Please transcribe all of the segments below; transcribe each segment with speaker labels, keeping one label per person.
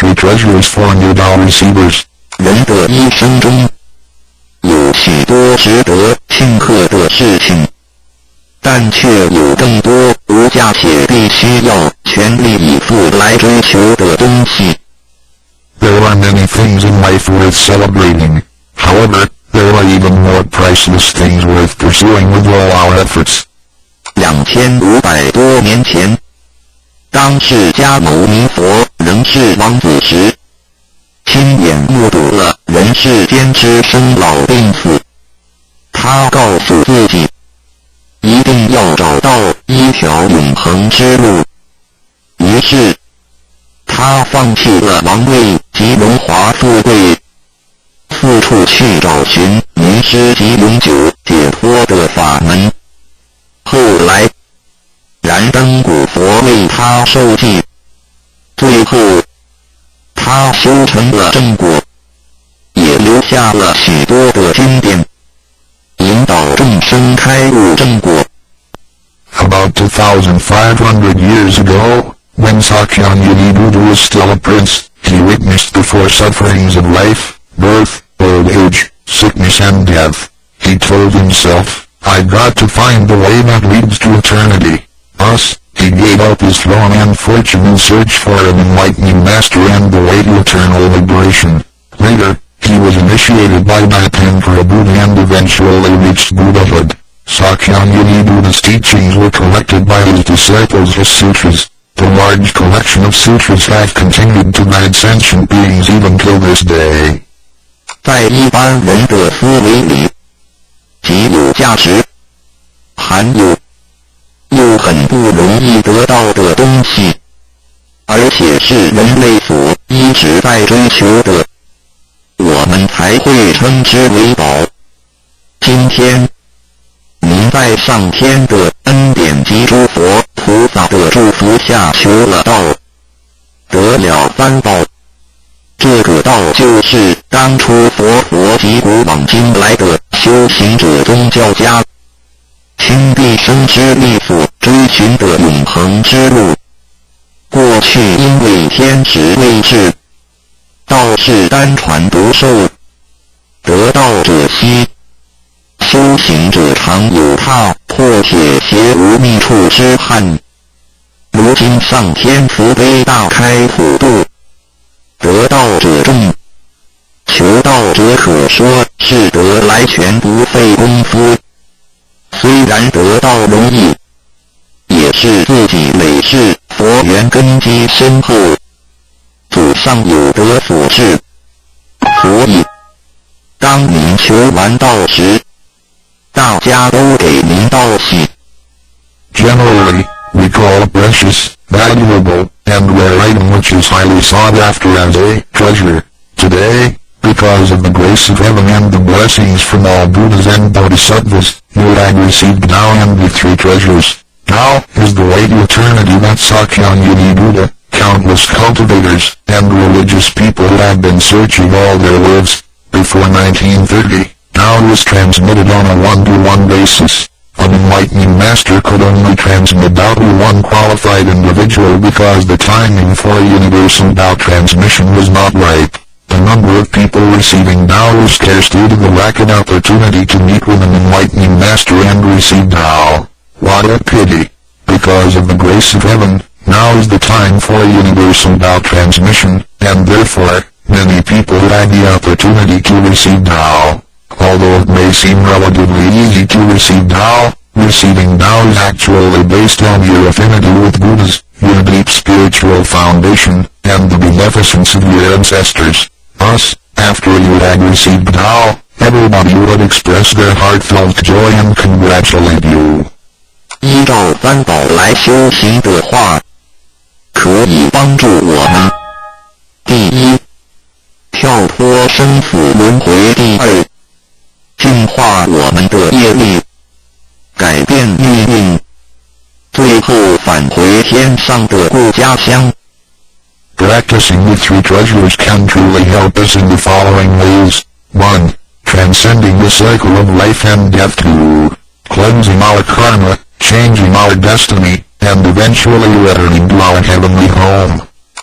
Speaker 1: three treasures for new Tao receivers.
Speaker 2: 人的一生中，有许多值得庆贺的事情，但却有更多无价且必须要全力以赴来追求的东西。
Speaker 1: There are many things in life worth celebrating. However, there are even more priceless things worth pursuing with all our efforts.
Speaker 2: 2500多年前，当释迦牟尼佛仍是王子时，亲眼目睹了人世间之生老病死。他告诉自己，一定要找到一条永恒之路。于是，他放弃了王位及荣华富贵，四处去找寻迷失及永久解脱的法门。后来，燃灯古佛为他受记，最后，他修成了正果，也留下了许多的经典，引导众生开悟正果。
Speaker 1: About 2,500 years ago, when Sakyamuni Buddha was still a prince, he witnessed the four sufferings of life: birth, old age, sickness and death. He told himself, "I've got to find the way that leads to eternity." Thus, he gave up his throne and fortune in search for an enlightening master and the way to eternal liberation. Later, he was initiated by that Emperor Buddha and eventually reached Buddhahood. Sakyamuni Buddha's teachings were collected by his disciples as sutras. The large collection of sutras have continued to guide sentient beings even till this day.
Speaker 2: 在一般人的思维里，极有价值、含有又很不容易得到的东西，而且是人类所一直在追求的，我们才会称之为宝。今天，您在上天的恩典及诸佛菩萨的祝福下求了道，得了三宝。这个道就是当初佛及古往今来的修行者宗教家倾毕生之力所追寻的永恒之路。过去因为天时未至，道是单传独授，得道者稀，修行者常有踏破铁鞋无觅处之憾。如今上天慈悲大开普渡，得道者众，求道者可说是得来全不费功夫。虽然得道容易，也是自己累世佛缘根基深厚，祖上有德所致。所以，当您求完道时，大家都给您道喜。
Speaker 1: Generally, we call a precious, valuable, and rare item which is highly sought after as a treasure. Today, because of the grace of heaven and the blessings from all Buddhas and Bodhisattvas, you have received Tao and the three treasures. Tao is the way to eternity that Sakyamuni Buddha, countless cultivators, and religious people have been searching all their lives. Before 1930, Tao was transmitted on a one-to-one basis. An enlightening master could only transmit Tao to one qualified individual because the timing for a universal Tao transmission was not right. The number of people receiving Tao was scarce due to the lack of opportunity to meet with an enlightening master and receive Tao. What a pity! Because of the grace of heaven, now is the time for a universal Tao transmission, and therefore, many people had the opportunity to receive Tao. Although it may seem relatively easy to receive Tao, receiving Tao is actually based on your affinity with Buddhas, your deep spiritual foundation, and the beneficence of your ancestors. Thus, after you had received Tao, everybody would express their heartfelt joy and congratulate you.
Speaker 2: 依照三宝来修行的话，可以帮助我们：第一，跳脱生死轮回；第二，净化我们的业力，改变命运；最后返回天上的故家乡。
Speaker 1: Practicing the three treasures can truly help us in the following ways. 1. Transcending the cycle of life and death. 2. Cleansing our karma, changing our destiny, and eventually returning to our heavenly home.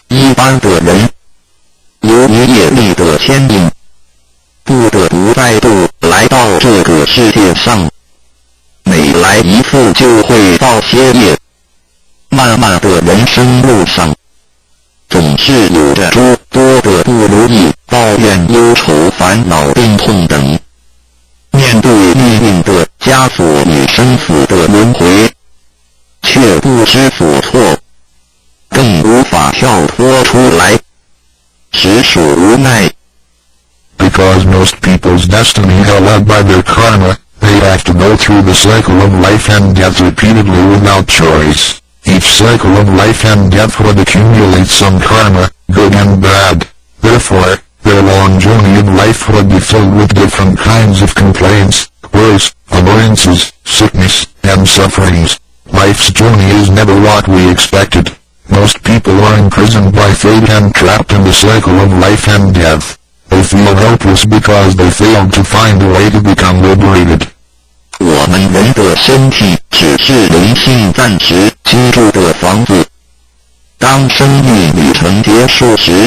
Speaker 2: 一般的人牵引，不得不再度来到这个世界上。每来一次就会造些业，漫漫的人生路上，总是有着诸多的不如意、抱怨、忧愁、烦恼、病痛等。面对命运的枷锁与生死的轮回，却不知所措，更无法跳脱出来，实属无奈。
Speaker 1: Because most people's destiny are led by their karma, they have to go through the cycle of life and death repeatedly without choice. Each cycle of life and death would accumulate some karma, good and bad. Therefore, their long journey in life would be filled with different kinds of complaints, worries, annoyances, sickness, and sufferings. Life's journey is never what we expected. Most people are imprisoned by fate and trapped in the cycle of life and death. They feel helpless because they failed to find a way to become liberated.
Speaker 2: 我们人的身体只是灵性暂时居住的房子，当生命旅程结束时，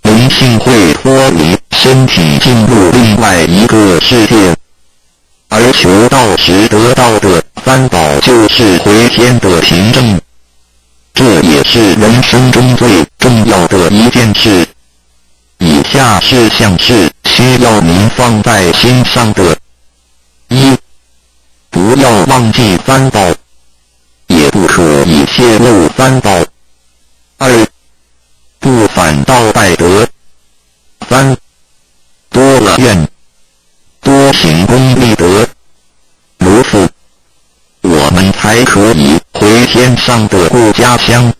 Speaker 2: 灵性会脱离身体进入另外一个世界，而求道时得到的三宝就是回天的凭证。这也是人生中最重要的一件事。以下事项是需要您放在心上的：一、不要忘记三宝，也不可以泄露三宝；二、不反倒败德；三、多了愿，多行功立德。如此，我们才可以回天上的故家乡。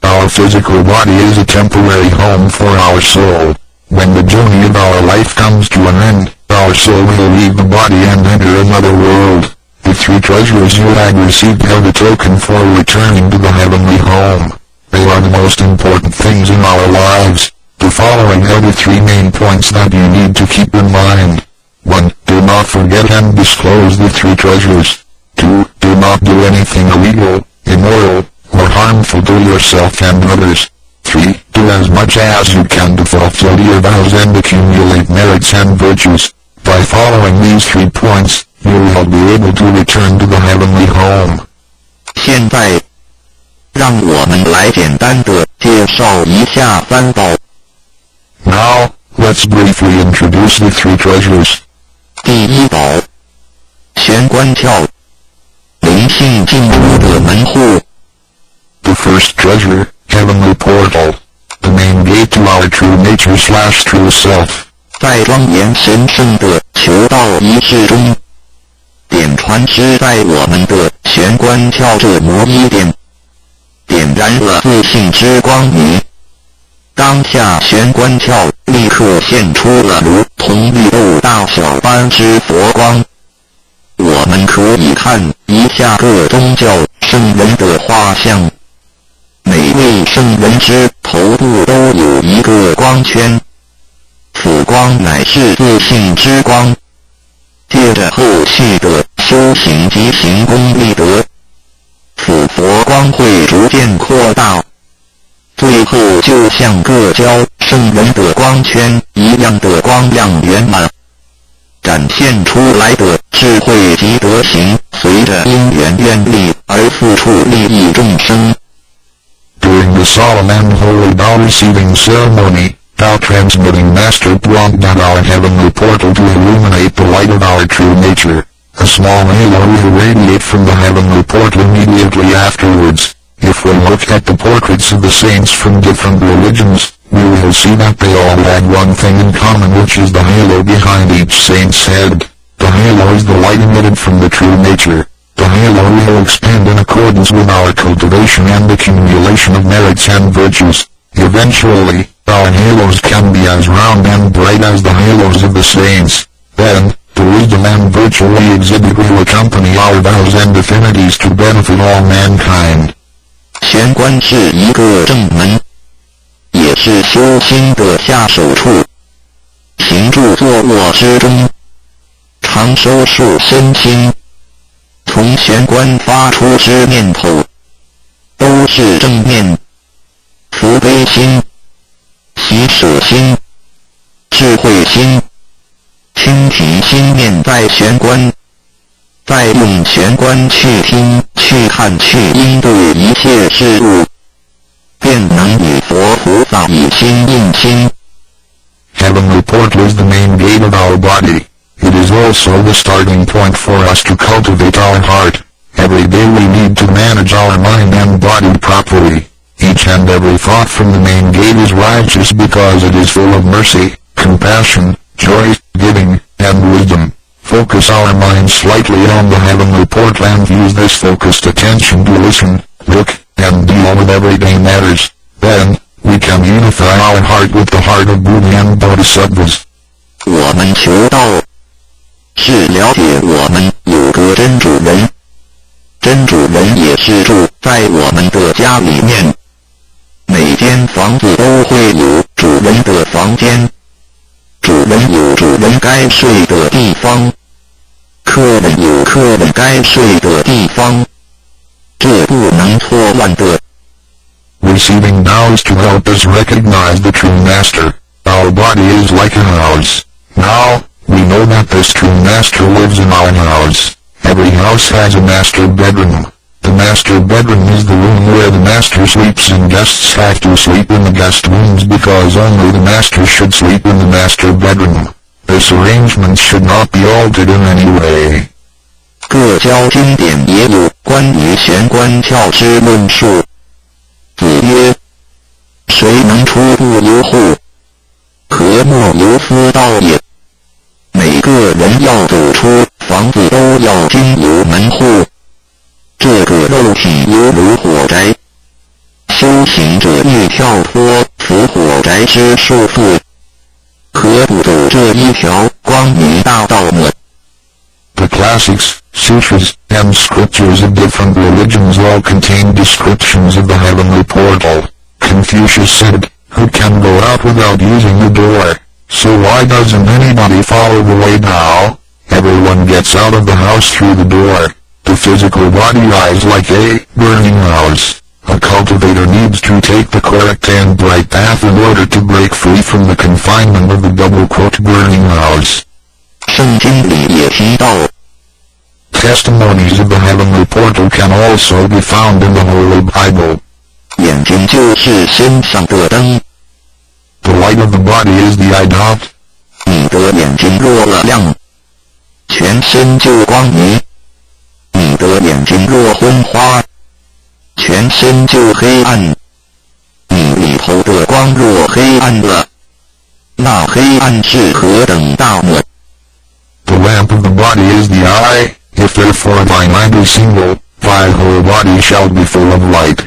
Speaker 1: Our physical body is a temporary home for our soul. When the journey of our life comes to an end, our soul will leave the body and enter another world. The three treasures you had received are the token for returning to the heavenly home. They are the most important things in our lives. The following are the three main points that you need to keep in mind. 1. Do not forget and disclose the three treasures. 2. Do not do anything illegal, immoral, or harmful to yourself and others. 3. Do as much as you can to fulfill your vows and accumulate merits and virtues. By following these 3 points, you will be able to return to the heavenly home.
Speaker 2: 现在，让我们来简单的介绍一下三宝。
Speaker 1: Now, let's briefly introduce the 3 treasures.
Speaker 2: 第一宝，玄关窍，灵性进入的门户。
Speaker 1: The first treasure, heavenly portal. The main gate to our true nature/true self.
Speaker 2: 在庄严神圣的求道仪式中，点传师在我们的玄关窍这魔一点，点燃了自信之光明。当下玄关窍立刻现出了如同绿豆大小般之佛光。我们可以看一下各宗教圣人的画像，每位圣人之头部都有一个光圈，此光乃是自信之光。借着后续的修行及行功立德，此佛光会逐渐扩大，最后就像各教圣人的光圈一样的光亮圆满，展现出来的智慧及德行，随着因缘愿力而付出利益众生。
Speaker 1: During the solemn and holy bow receiving ceremony, Tao transmitting Master prompted our heavenly portal to illuminate the light of our true nature. A small halo will radiate from the heavenly portal immediately afterwards. If we look at the portraits of the saints from different religions, we will see that they all had one thing in common, which is the halo behind each saint's head. The halo is the light emitted from the true nature. The halo will expand in accordance with our cultivation and accumulation of merits and virtues. Eventually, our halos can be as round and bright as the halos of the saints. Then, the wisdom and virtue we exhibit will accompany our vows and affinities to benefit all mankind.
Speaker 2: 玄关是一个正门，也是修心的下手处。行住坐卧之中，常收束身心，从玄关发出之念头，都是正念、慈悲心、喜舍心、会心，倾听心念在玄关，再用玄关去听、去看、去应对一切事物，便能与佛菩萨以心印心。
Speaker 1: Heavenly portal is the main gate of our body. It is also the starting point for us to cultivate our heart. Every day we need to manage our mind and body properly. Each and every thought from the main gate is righteous because it is full of mercy, compassion, joy, giving, and wisdom. Focus our mind slightly on the heavenly portal and use this focused attention to listen, look, and deal with everyday matters. Then, we can unify our heart with the heart of Buddha and Bodhisattvas.
Speaker 2: 我们求道，是了解我们有个真主人，真主人也是住在我们的家里面。每间房子都会有主人的房间，主人有主人该睡的地方，客人有客人该睡的地方，这不能错乱的。
Speaker 1: Receiving vows to help us recognize the true master. Our body is like a house. Now, we know that this true master lives in our house. Every house has a master bedroom. The master bedroom is the room where the master sleeps, and guests have to sleep in the guest rooms because only the master should sleep in the master bedroom. This arrangement should not be altered in any way.
Speaker 2: 各教经典也有关于玄关窍之论述。子曰：谁能出不由户，何莫由私道也。每个人要走出房子都要经由门户。这个肉体犹如火宅，修行者欲跳脱此火宅之束缚，何不走这一条光明大道呢？
Speaker 1: The classics, sutras, and scriptures of different religions all contain descriptions of the heavenly portal. Confucius said, "Who can go out without using the door? So why doesn't anybody follow the way now? Everyone gets out of the house through the door. The physical body lies like a burning house. A cultivator needs to take the correct and bright path in order to break free from the confinement of the double-quote burning house."
Speaker 2: 圣经里也提到
Speaker 1: Testimonies of the heavenly portal can also be found in the Holy Bible.
Speaker 2: 眼睛就是身上的灯，
Speaker 1: The light of the body is the eye dot.
Speaker 2: 你的眼睛若了亮，全身就光明；你的眼睛若昏花，全身就黑暗。你里头的光若黑暗了，那黑暗是何等大呢？
Speaker 1: The lamp of the body is the eye. If therefore thy mind is single, thy whole body shall be full of light.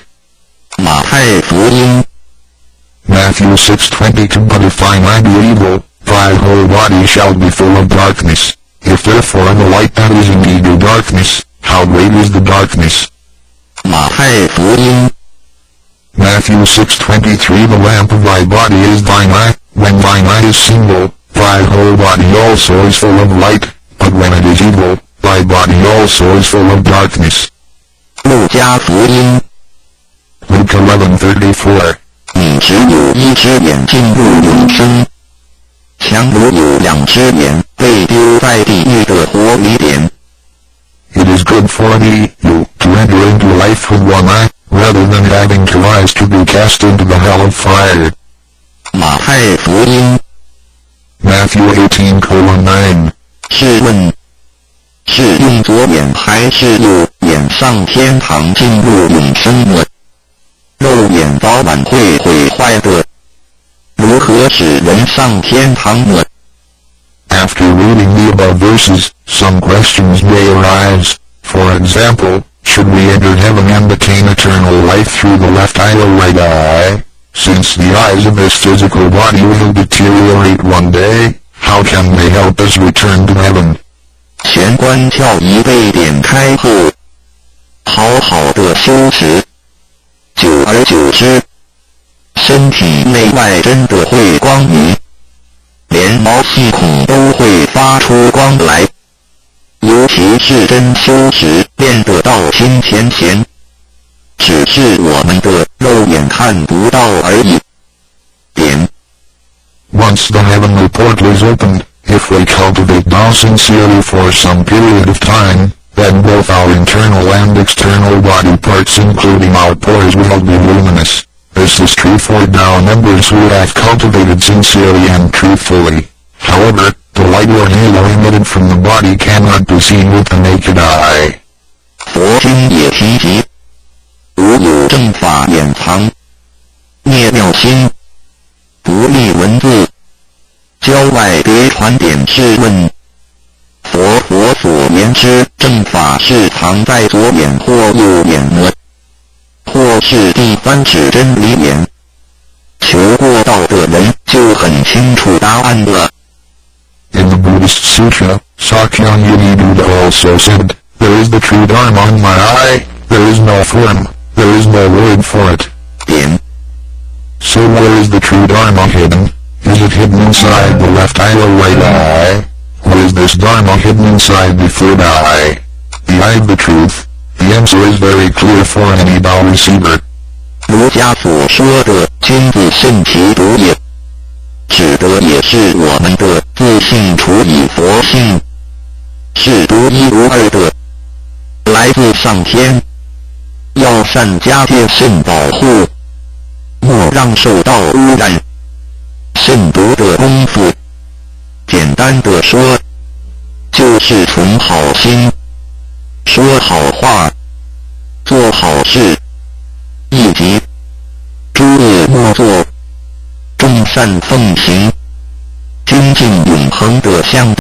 Speaker 2: 马太福音
Speaker 1: Matthew 6:22. But if thy mind be evil, thy whole body shall be full of darkness. If therefore the light that is in thee be darkness, how great is the darkness?
Speaker 2: 马太福音
Speaker 1: Matthew 6:23. The lamp of thy body is thine eye. When thine eye is single, thy whole body also is full of light. But when it is evil, thy body also is full of darkness.
Speaker 2: 路加福音
Speaker 1: Luke 11:34.
Speaker 2: 你只有一只眼进入永生，强如有两只眼被丢在地狱的火里点。
Speaker 1: It is good for thee, you, to enter into life with one eye, rather than having two eyes to be cast into the hell of fire.
Speaker 2: 马太福音
Speaker 1: Matthew 18:9.
Speaker 2: 试问，是用左眼还是右眼上天堂进入永生呢？右眼早晚会毁坏的，如何使人上天堂呢？
Speaker 1: After reading the above verses, some questions may arise. For example, should we enter heaven and attain eternal life through the left eye or right eye? Since the eyes of this physical body will deteriorate one day, how can they help us return to heaven?
Speaker 2: 玄关窍一被点开后，好好的修持，久而久之，身体内外真的会光明，连毛细孔都会发出光来。尤其是真修持变得到心前前，只是我们的肉眼看不到而已。点
Speaker 1: Once once the heavenly portal is opened, if we cultivate Tao sincerely for some period of time, then both our internal and external body parts including our pores will be luminous. This is true for Tao members who have cultivated sincerely and truthfully. However, the light or halo emitted from the body cannot be seen with the naked eye.
Speaker 2: 佛经也提及，如有正法掩藏，灭妙心，不立文字，教外别传点试问。佛所言之正法是藏在左眼或右眼呢，或是第三指真理眼？求过道的人就很清楚答案了。
Speaker 1: In the Buddhist Sutra, Sakyamuni Buddha also said, "There is the true Dharma in my eye, there is no form, there is no word for it."
Speaker 2: 点。
Speaker 1: So where is the true Dharma hidden? Is it hidden inside the left eye or right eye? Or is this Dharma hidden inside the third eye? The eye of the truth? The answer is very clear for any Tao receiver.
Speaker 2: 儒家所说的君子慎其独也，指的也是我们的自性处以佛性，是独一无二的，来自上天，要善加戒慎保护，莫让受到污染。慎独的功夫，简单的说，就是存好心，说好话，做好事，以及诸恶莫作，众善奉行，精进永恒的向